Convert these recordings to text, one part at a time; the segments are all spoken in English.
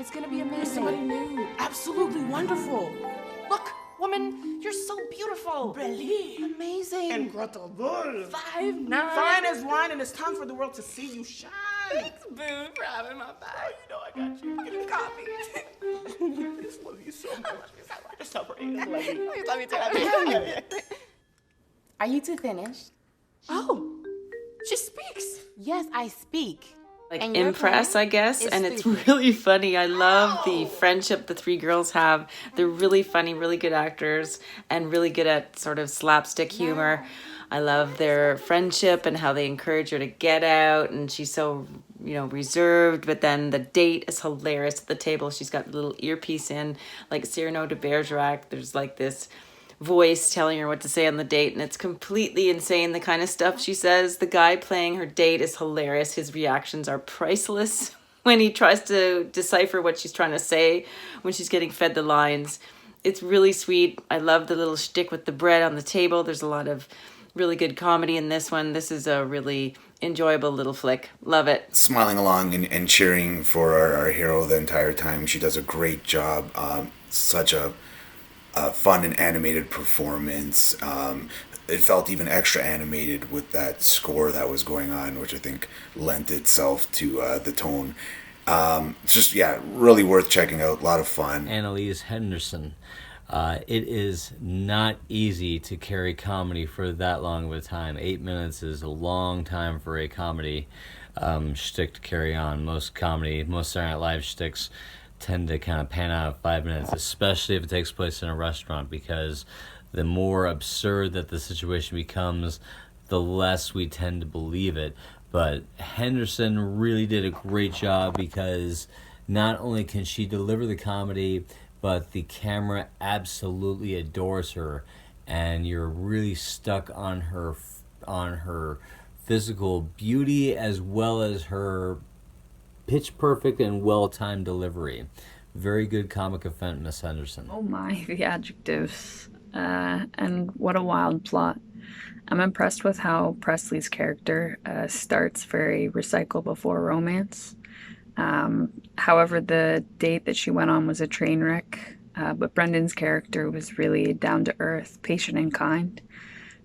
It's gonna be amazing. Somebody new. Absolutely wonderful. Look, woman, you're so beautiful. Really? Amazing. Incredible. 5'9". Fine as wine, and it's time for the world to see you shine. Thanks, boo, for having my back. You know I got you. Give me coffee. I just love you so much. You're so pretty. I love you. Please let me too. Are you two finished? Oh, she speaks. Yes, I speak. Like And your impress, plan I guess, is and it's stupid. really funny. I love the friendship the three girls have. They're really funny, really good actors, and really good at sort of slapstick humor. I love their friendship and how they encourage her to get out, and she's so, reserved, but then the date is hilarious at the table. She's got a little earpiece in, like Cyrano de Bergerac. There's like this voice telling her what to say on the date, and it's completely insane, the kind of stuff she says. The guy playing her date is hilarious. His reactions are priceless when he tries to decipher what she's trying to say when she's getting fed the lines. It's really sweet. I love the little shtick with the bread on the table. There's a lot of really good comedy in this one. This is a really enjoyable little flick. Love it. Smiling along and cheering for our hero the entire time. She does a great job. Such a fun and animated performance. It felt even extra animated with that score that was going on, which I think lent itself to the tone. It's just, really worth checking out. A lot of fun. Annalise Henderson. It is not easy to carry comedy for that long of a time. 8 minutes is a long time for a comedy shtick to carry on. Most Saturday Night Live shticks tend to kind of pan out of 5 minutes, especially if it takes place in a restaurant, because the more absurd that the situation becomes, the less we tend to believe it. But Henderson really did a great job, because not only can she deliver the comedy, but the camera absolutely adores her, and you're really stuck on her physical beauty as well as her pitch perfect and well-timed delivery. Very good comic effect, Miss Henderson. Oh my, the adjectives. And what a wild plot. I'm impressed with how Presly's character starts very recycle before romance. However, the date that she went on was a train wreck, but Brendan's character was really down to earth, patient and kind.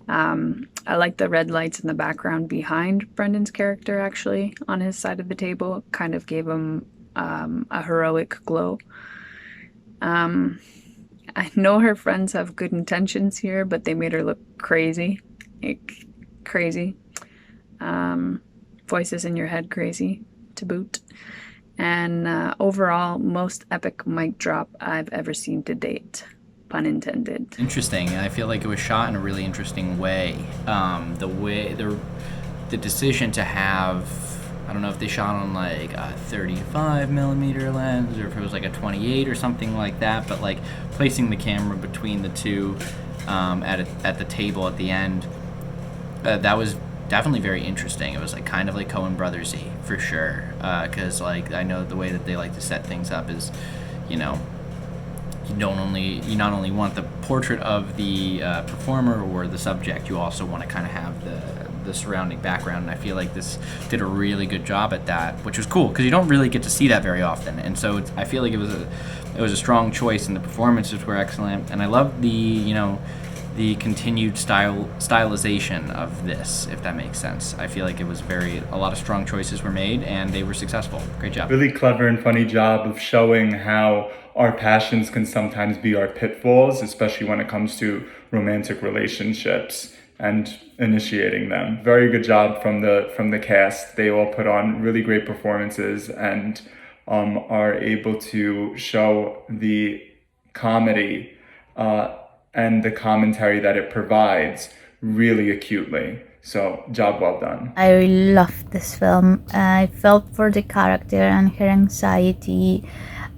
I like the red lights in the background behind Brendan's character, actually, on his side of the table. It kind of gave him a heroic glow. I know her friends have good intentions here, but they made her look crazy. Crazy. Voices in your head crazy, to boot. And overall, most epic mic drop I've ever seen to date. Pun intended. Interesting. I feel like it was shot in a really interesting way. The decision to have, I don't know if they shot on like a 35 millimeter lens or if it was like a 28 or something like that, but like placing the camera between the two at the table at the end, that was definitely very interesting. It was like kind of like Coen Brothers-y for sure, because like I know the way that they like to set things up is, you not only want the portrait of the performer or the subject, you also want to kind of have the surrounding background, and I feel like this did a really good job at that, which was cool because you don't really get to see that very often, and so I feel like it was a strong choice, and the performances were excellent, and I love the continued stylization of this, if that makes sense. I feel like it was a lot of strong choices were made, and they were successful. Great job. Really clever and funny job of showing how our passions can sometimes be our pitfalls, especially when it comes to romantic relationships and initiating them. Very good job from the cast. They all put on really great performances and are able to show the comedy and the commentary that it provides really acutely. So, job well done. I really loved this film. I felt for the character and her anxiety.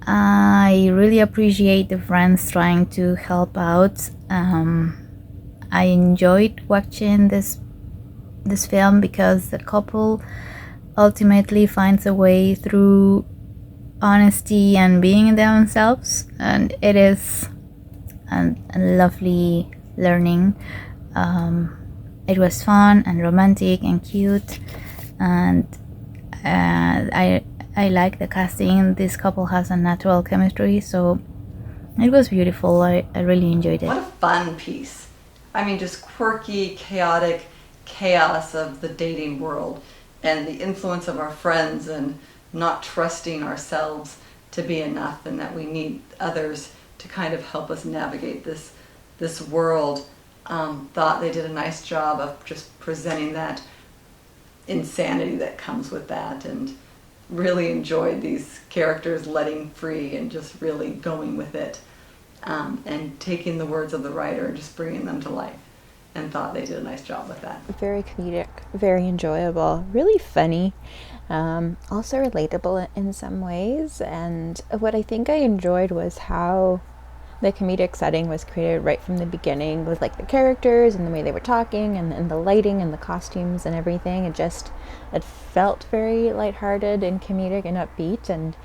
I really appreciate the friends trying to help out. I enjoyed watching this film because the couple ultimately finds a way through honesty and being themselves, and it is a lovely learning. It was fun and romantic and cute, and I like the casting. This couple has a natural chemistry, so it was beautiful. I really enjoyed it. What a fun piece. I mean, just quirky, chaotic chaos of the dating world and the influence of our friends and not trusting ourselves to be enough, and that we need others to kind of help us navigate this world. Thought they did a nice job of just presenting that insanity that comes with that, and really enjoyed these characters letting free and just really going with it, and taking the words of the writer and just bringing them to life, and thought they did a nice job with that. Very comedic, very enjoyable, really funny, also relatable in some ways. And what I think I enjoyed was how the comedic setting was created right from the beginning, with like the characters and the way they were talking and the lighting and the costumes and everything. It felt very lighthearted and comedic and upbeat, and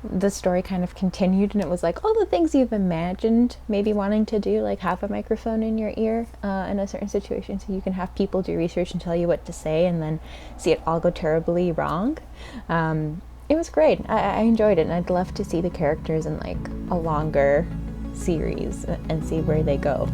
the story kind of continued, and it was like all the things you've imagined maybe wanting to do, like have a microphone in your ear in a certain situation so you can have people do research and tell you what to say, and then see it all go terribly wrong. It was great. I enjoyed it, and I'd love to see the characters in like a longer series and see where they go.